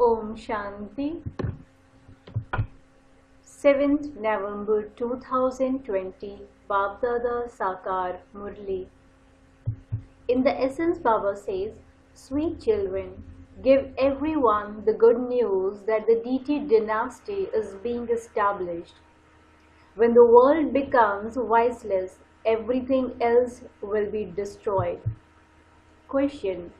Om Shanti. 7th November 2020, Baapdada Murli. In the essence, Baba says, sweet children, give everyone the good news that the deity dynasty is being established. When the world becomes voiceless, everything else will be destroyed. Question: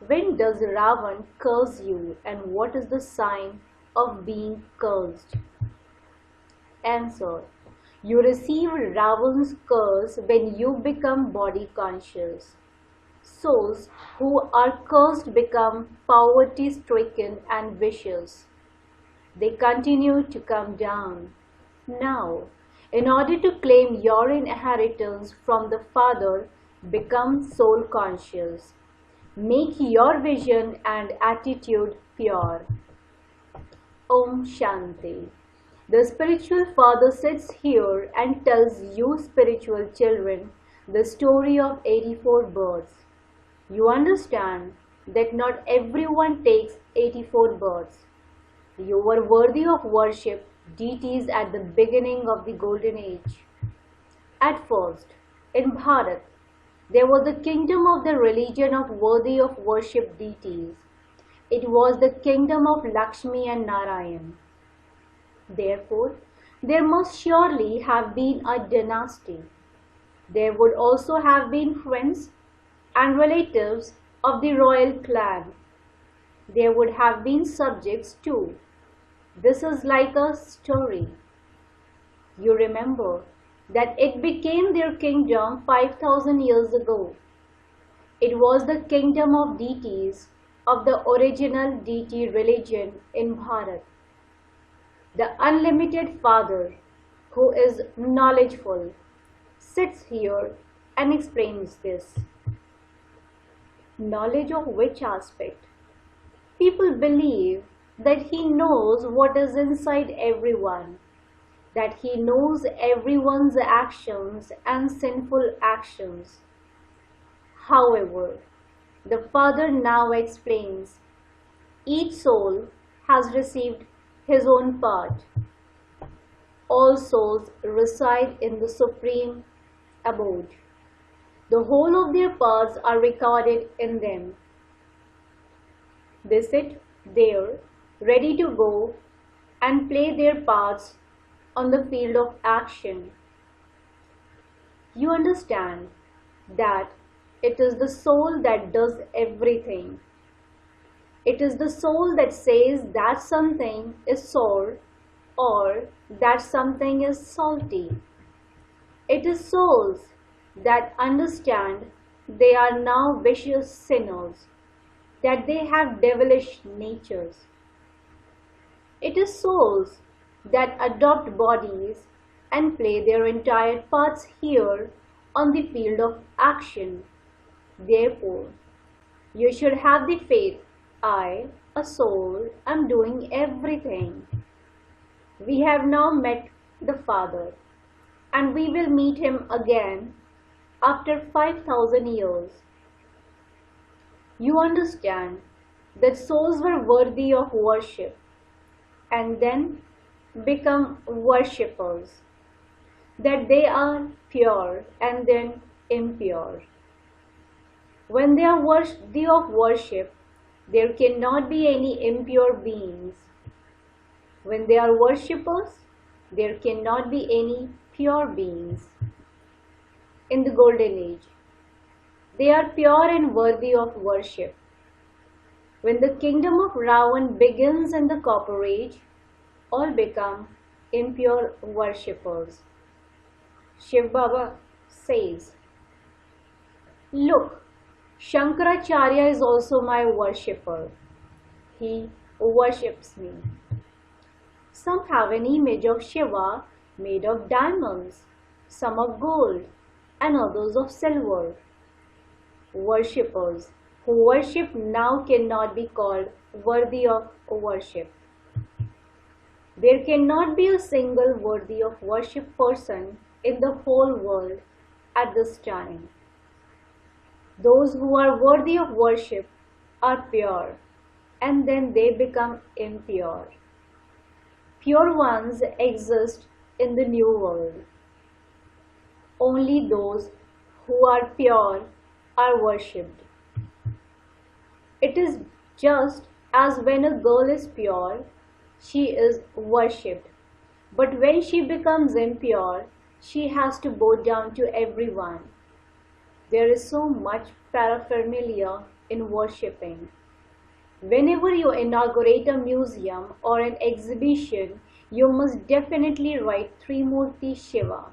when does Ravan curse you, and what is the sign of being cursed? Answer: you receive Ravan's curse when you become body conscious. Souls who are cursed become poverty-stricken and vicious. They continue to come down. Now, in order to claim your inheritance from the Father, become soul conscious. Make your vision and attitude pure. Om Shanti. The spiritual father sits here and tells you spiritual children the story of 84 births. You understand that not everyone takes 84 births. You were worthy of worship deities at the beginning of the golden age. At first, in Bharat, there was the kingdom of the religion of worthy of worship deities. It was the kingdom of Lakshmi and Narayan. Therefore, there must surely have been a dynasty. There would also have been friends and relatives of the royal clan. There would have been subjects too. This is like a story. You remember that it became their kingdom 5,000 years ago. It was the kingdom of deities of the original deity religion in Bharat. The unlimited Father, who is knowledgeful, sits here and explains this. Knowledge of which aspect? People believe that he knows what is inside everyone, that he knows everyone's actions and sinful actions. However, the Father now explains, each soul has received his own part. All souls reside in the Supreme Abode. The whole of their parts are recorded in them. They sit there, ready to go and play their parts on the field of action. You understand that it is the soul that does everything. It is the soul that says that something is sour or that something is salty. It is souls that understand they are now vicious sinners, that they have devilish natures. It is souls that adopt bodies and play their entire parts here on the field of action. Therefore, you should have the faith, I, a soul, am doing everything. We have now met the Father, and we will meet him again after 5,000 years. You understand that souls were worthy of worship and then become worshippers, that they are pure and then impure. When they are worthy of worship, there cannot be any impure beings. When they are worshippers, there cannot be any pure beings. In the golden age, they are pure and worthy of worship. When the kingdom of Ravan begins in the copper age, all become impure worshippers. Shiv Baba says, look, Shankaracharya is also my worshipper. He worships me. Some have an image of Shiva made of diamonds, some of gold, and others of silver. Worshippers who worship now cannot be called worthy of worship. There cannot be a single worthy of worship person in the whole world at this time. Those who are worthy of worship are pure and then they become impure. Pure ones exist in the new world. Only those who are pure are worshipped. It is just as when a girl is pure, she is worshipped. But when she becomes impure, she has to bow down to everyone. There is so much paraphernalia in worshipping. Whenever you inaugurate a museum or an exhibition, you must definitely write Trimurti Shiva.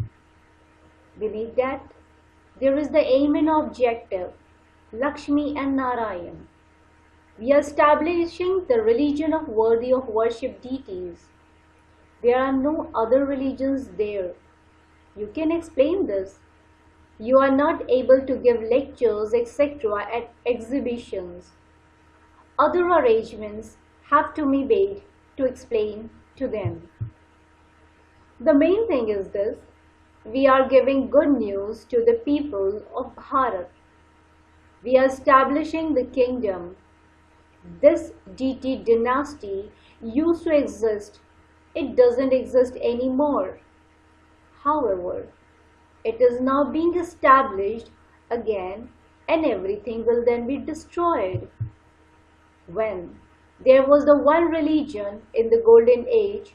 Beneath that, there is the aim and objective, Lakshmi and Narayan. We are establishing the religion of worthy of worship deities. There are no other religions there. You can explain this. You are not able to give lectures, etc. at exhibitions. Other arrangements have to be made to explain to them. The main thing is this: we are giving good news to the people of Bharat. We are establishing the kingdom. This deity dynasty used to exist. It doesn't exist anymore. However, it is now being established again, and everything will then be destroyed. When there was the one religion in the golden age,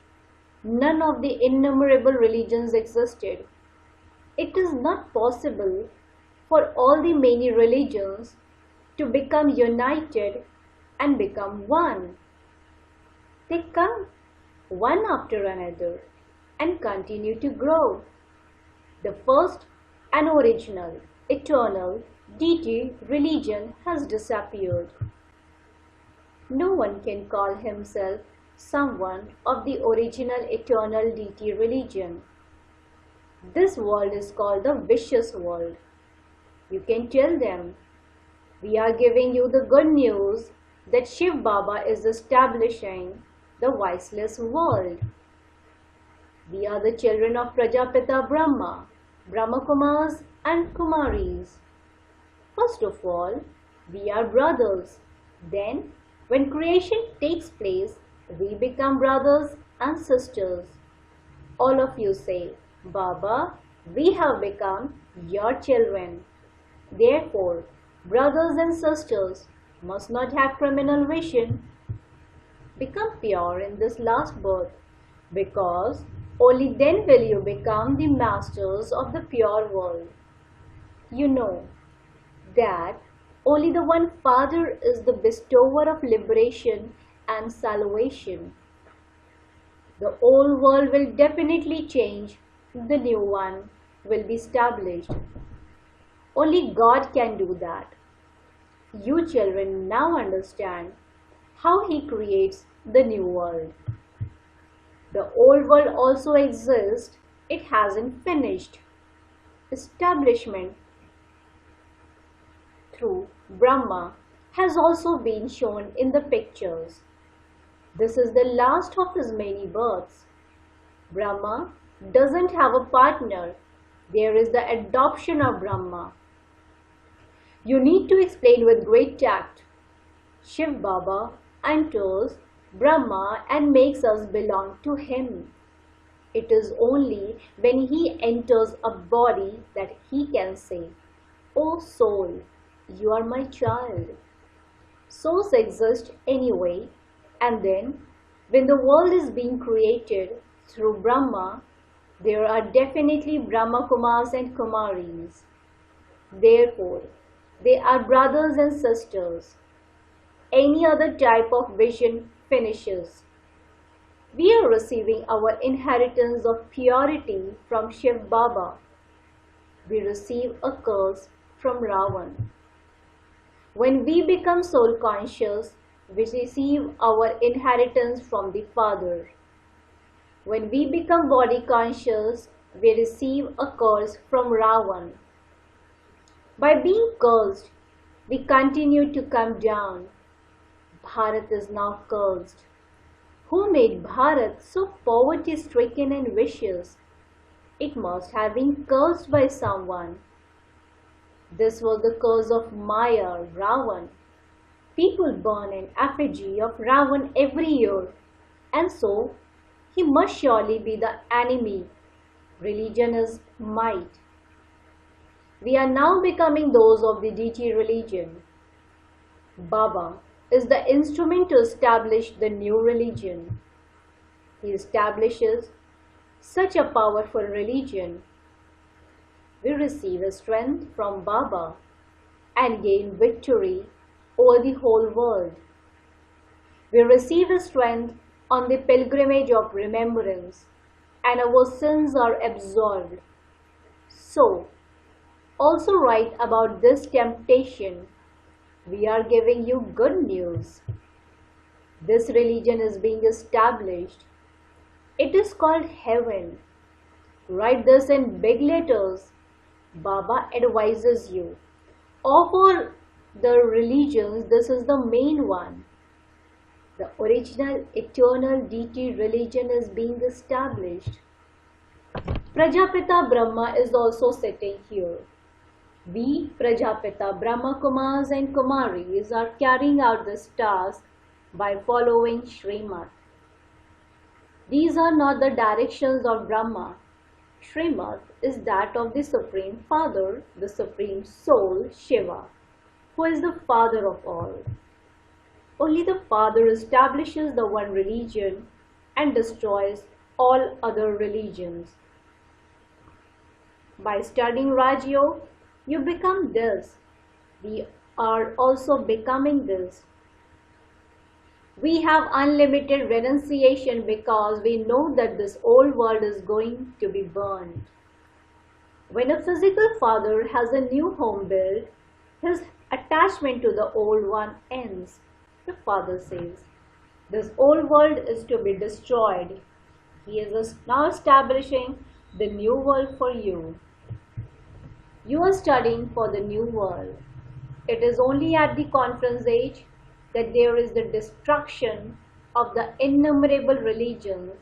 none of the innumerable religions existed. It is not possible for all the many religions to become united and become one. They come one after another and continue to grow. The first and original, eternal deity religion has disappeared. No one can call himself someone of the original eternal deity religion. This world is called the vicious world. You can tell them, we are giving you the good news that Shiv Baba is establishing the viceless world. We are the children of Prajapita Brahma, Brahmakumaris and Kumaris. First of all, we are brothers. Then, when creation takes place, we become brothers and sisters. All of you say, Baba, we have become your children. Therefore, brothers and sisters must not have criminal vision. Become pure in this last birth, because only then will you become the masters of the pure world. You know that only the one Father is the bestower of liberation and salvation. The old world will definitely change, the new one will be established. Only God can do that. You children now understand how He creates the new world. The old world also exists, it hasn't finished. Establishment through Brahma has also been shown in the pictures. This is the last of his many births. Brahma doesn't have a partner. There is the adoption of Brahma. You need to explain with great tact. Shiv Baba enters Brahma and makes us belong to him. It is only when he enters a body that he can say, "O soul, you are my child." Souls exist anyway, and then when the world is being created through Brahma, there are definitely Brahmakumaris and Kumaris. Therefore, they are brothers and sisters. Any other type of vision finishes. We are receiving our inheritance of purity from Shiv Baba. We receive a curse from Ravan. When we become soul conscious, we receive our inheritance from the Father. When we become body conscious, we receive a curse from Ravan. By being cursed, we continue to come down. Bharat is now cursed. Who made Bharat so poverty-stricken and vicious? It must have been cursed by someone. This was the curse of Maya, Ravan. People burn an effigy of Ravan every year, and so he must surely be the enemy. Religion is might. We are now becoming those of the deity religion. Baba is the instrument to establish the new religion. He establishes such a powerful religion. We receive a strength from Baba and gain victory over the whole world. We receive a strength on the pilgrimage of remembrance, and our sins are absolved. So, also write about this temptation. We are giving you good news. This religion is being established. It is called heaven. Write this in big letters. Baba advises you. Of all the religions, this is the main one. The original eternal deity religion is being established. Prajapita Brahma is also sitting here. We, Prajapita, Brahmakumaris and Kumaris, are carrying out this task by following Srimad. These are not the directions of Brahma. Srimad is that of the Supreme Father, the Supreme Soul, Shiva, who is the Father of all. Only the Father establishes the one religion and destroys all other religions. By studying Raj Yoga, you become this. We are also becoming this. We have unlimited renunciation because we know that this old world is going to be burned. When a physical father has a new home built, his attachment to the old one ends. The father says, this old world is to be destroyed. He is now establishing the new world for you. You are studying for the new world. It is only at the conference age that there is the destruction of the innumerable religions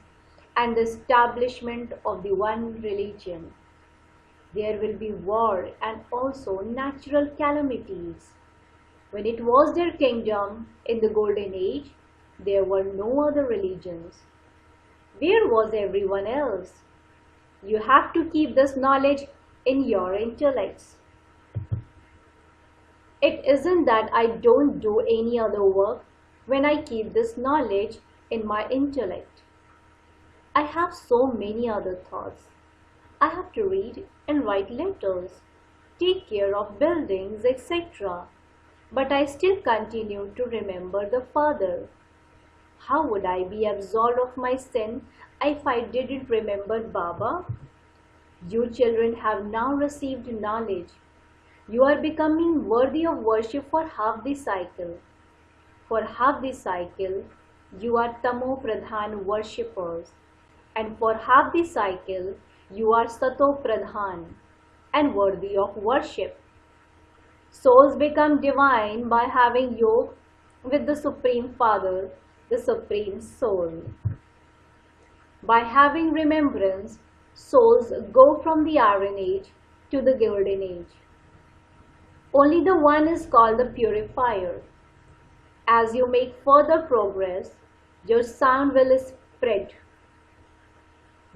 and the establishment of the one religion. There will be war and also natural calamities. When it was their kingdom in the golden age, there were no other religions. Where was everyone else? You have to keep this knowledge in your intellects. It isn't that I don't do any other work when I keep this knowledge in my intellect. I have so many other thoughts. I have to read and write letters, take care of buildings, etc. But I still continue to remember the Father. How would I be absolved of my sin if I didn't remember Baba? You children have now received knowledge. You are becoming worthy of worship for half the cycle. For half the cycle, you are Tamo Pradhan worshippers. And for half the cycle, you are Sato Pradhan and worthy of worship. Souls become divine by having yoga with the Supreme Father, the Supreme Soul. By having remembrance, souls go from the Iron Age to the Golden Age. Only the one is called the purifier. As you make further progress, your sound will spread.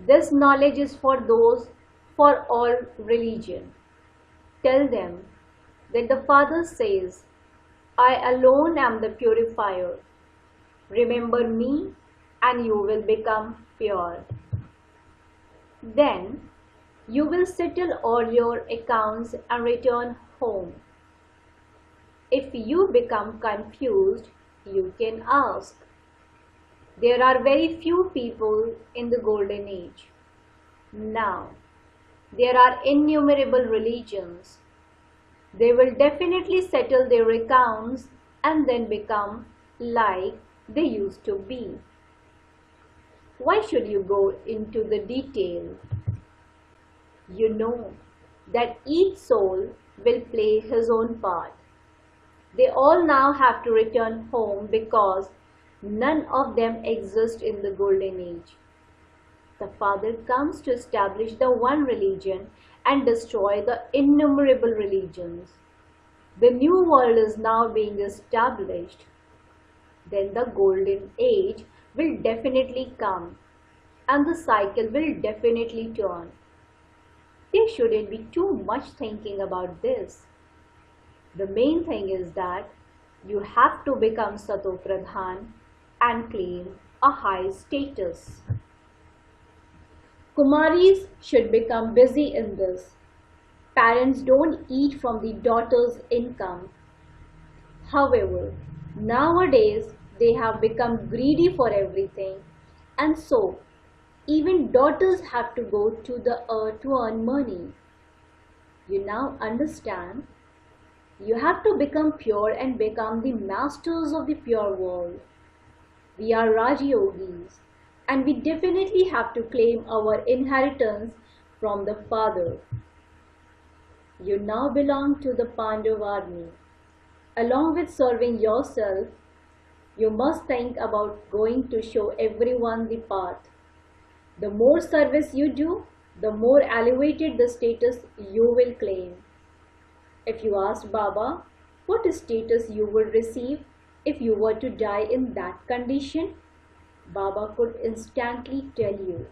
This knowledge is for those for all religion. Tell them that the Father says, I alone am the purifier. Remember me and you will become pure. Then you will settle all your accounts and return home. If you become confused, you can ask. There are very few people in the Golden Age. Now, there are innumerable religions. They will definitely settle their accounts and then become like they used to be. Why should you go into the detail? You know that each soul will play his own part. They all now have to return home because none of them exist in the Golden Age. The Father comes to establish the one religion and destroy the innumerable religions. The new world is now being established. Then the golden age will definitely come and the cycle will definitely turn. There shouldn't be too much thinking about this. The main thing is that you have to become Sato Pradhan and claim a high status. Kumaris should become busy in this. Parents don't eat from the daughter's income. However, nowadays they have become greedy for everything, and so even daughters have to go to the earth to earn money. You now understand? You have to become pure and become the masters of the pure world. We are Raj Yogis, and we definitely have to claim our inheritance from the Father. You now belong to the Pandav army. Along with serving yourself, you must think about going to show everyone the path. The more service you do, the more elevated the status you will claim. If you asked Baba what status you would receive if you were to die in that condition, Baba could instantly tell you.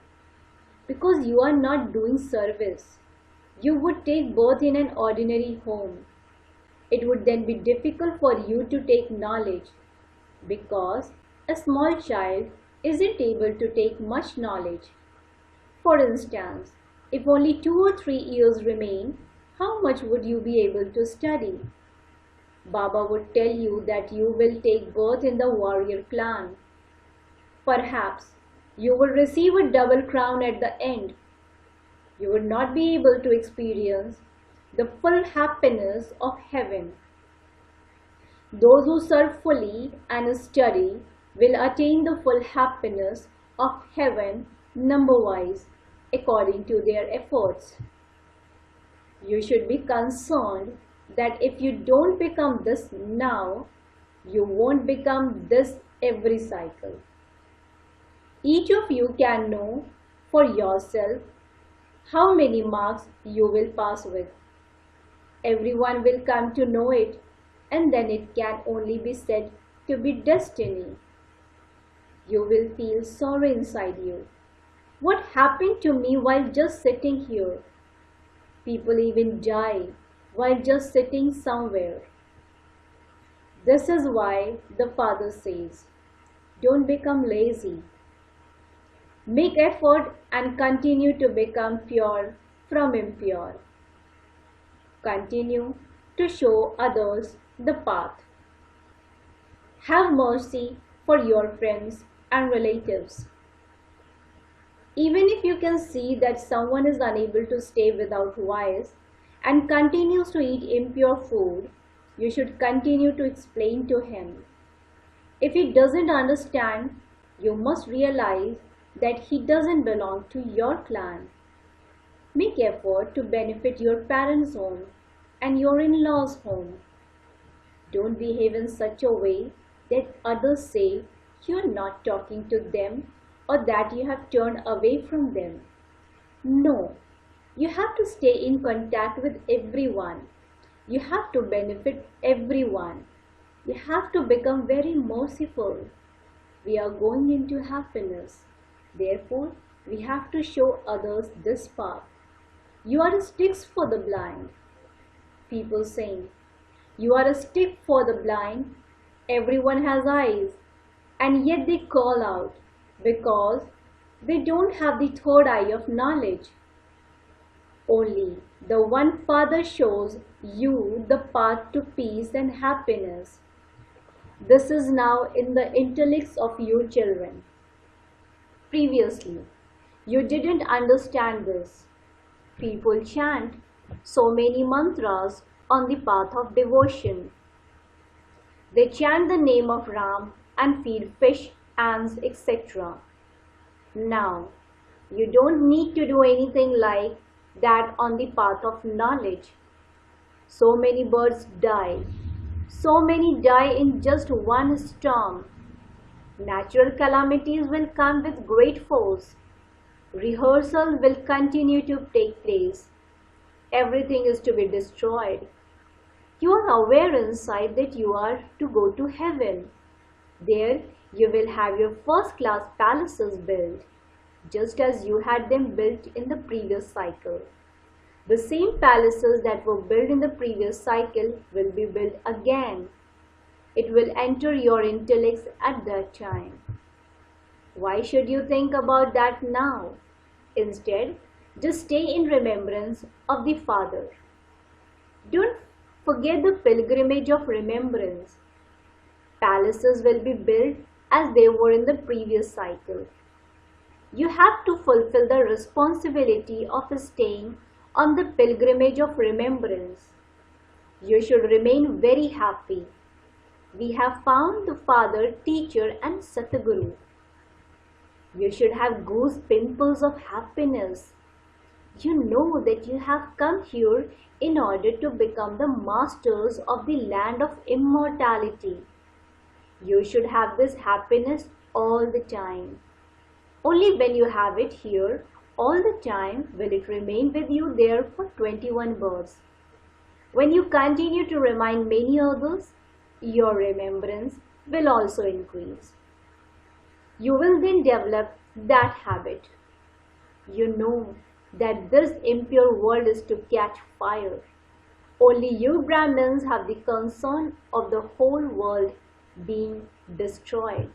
Because you are not doing service, you would take birth in an ordinary home. It would then be difficult for you to take knowledge because a small child isn't able to take much knowledge. For instance, if only 2 or 3 years remain, how much would you be able to study? Baba would tell you that you will take birth in the warrior clan. Perhaps you will receive a double crown at the end. You would not be able to experience the full happiness of heaven. Those who serve fully and study will attain the full happiness of heaven number-wise according to their efforts. You should be concerned that if you don't become this now, you won't become this every cycle. Each of you can know for yourself how many marks you will pass with. Everyone will come to know it, and then it can only be said to be destiny. You will feel sorrow inside you. What happened to me while just sitting here? People even die while just sitting somewhere. This is why the Father says, don't become lazy. Make effort and continue to become pure from impure. Continue to show others the path. Have mercy for your friends and relatives. Even if you can see that someone is unable to stay without vice and continues to eat impure food, you should continue to explain to him. If he doesn't understand, you must realize that he doesn't belong to your clan. Make effort to benefit your parents' home and your in-laws' home. Don't behave in such a way that others say you're not talking to them or that you have turned away from them. No, you have to stay in contact with everyone. You have to benefit everyone. You have to become very merciful. We are going into happiness. Therefore, we have to show others this path. You are a stick for the blind. People saying, you are a stick for the blind. Everyone has eyes, and yet they call out because they don't have the third eye of knowledge. Only the one Father shows you the path to peace and happiness. This is now in the intellects of you children. Previously, you didn't understand this. People chant so many mantras on the path of devotion. They chant the name of Ram and feed fish, ants, etc. Now, you don't need to do anything like that on the path of knowledge. So many birds die. So many die in just one storm. Natural calamities will come with great force. Rehearsal will continue to take place. Everything is to be destroyed. You are aware inside that you are to go to heaven. There you will have your first-class palaces built, just as you had them built in the previous cycle. The same palaces that were built in the previous cycle will be built again. It will enter your intellects at that time. Why should you think about that now? Instead, just stay in remembrance of the Father. Don't forget the pilgrimage of remembrance. Palaces will be built as they were in the previous cycle. You have to fulfill the responsibility of staying on the pilgrimage of remembrance. You should remain very happy. We have found the Father, Teacher and Satguru. You should have Goose pimples of happiness. You know that you have come here in order to become the masters of the land of immortality. You should have this happiness all the time. Only when you have it here all the time will it remain with you there for 21 births. When you continue to remind many others, your remembrance will also increase. You will then develop that habit. You know that this impure world is to catch fire. Only you Brahmins have the concern of the whole world being destroyed.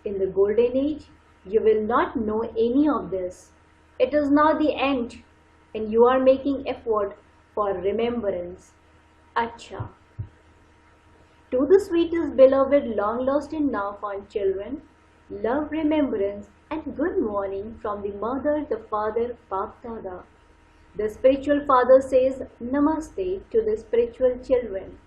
In the golden age, you will not know any of this. It is now the end and you are making effort for remembrance. Acha. To the sweetest beloved long lost and now found children, love, remembrance and good morning from the mother, the father, Baapdada. The spiritual father says Namaste to the spiritual children.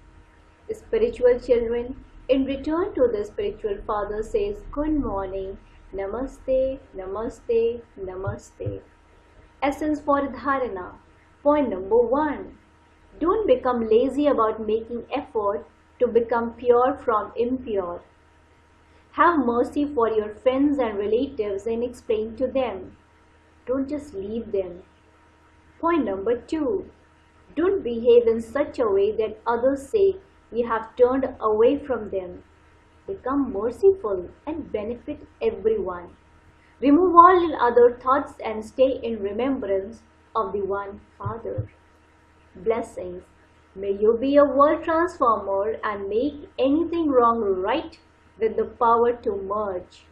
The spiritual children in return to the spiritual father says good morning, Namaste, Namaste, Namaste. Essence for Dharana. Point number 1. Don't become lazy about making effort to become pure from impure. Have mercy for your friends and relatives and explain to them. Don't just leave them. Point number 2. Don't behave in such a way that others say you have turned away from them. Become merciful and benefit everyone. Remove all other thoughts and stay in remembrance of the one Father. Blessings. May you be a world transformer and make anything wrong right with the power to merge.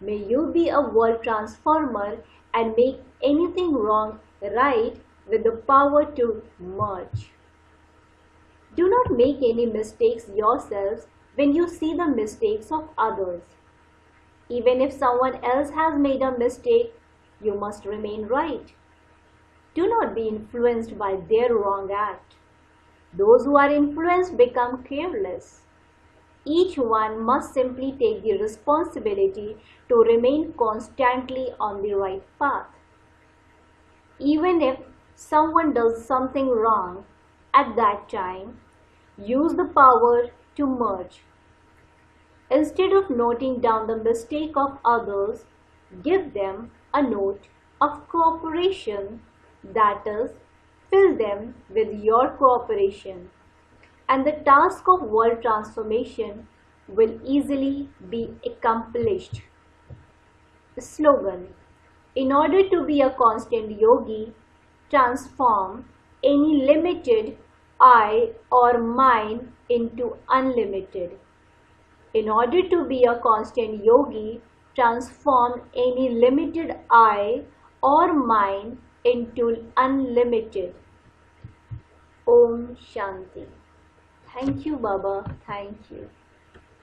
May you be a world transformer and make anything wrong right with the power to merge. Do not make any mistakes yourselves when you see the mistakes of others. Even if someone else has made a mistake, you must remain right. Do not be influenced by their wrong act. Those who are influenced become careless. Each one must simply take the responsibility to remain constantly on the right path. Even if someone does something wrong at that time, use the power to merge. Instead of noting down the mistake of others, give them a note of cooperation, that is, fill them with your cooperation, and the task of world transformation will easily be accomplished. Slogan. In order to be a constant yogi, transform any limited I or mine into unlimited. In order to be a constant yogi, transform any limited I or mine into unlimited. Om Shanti. Thank you, Baba. Thank you.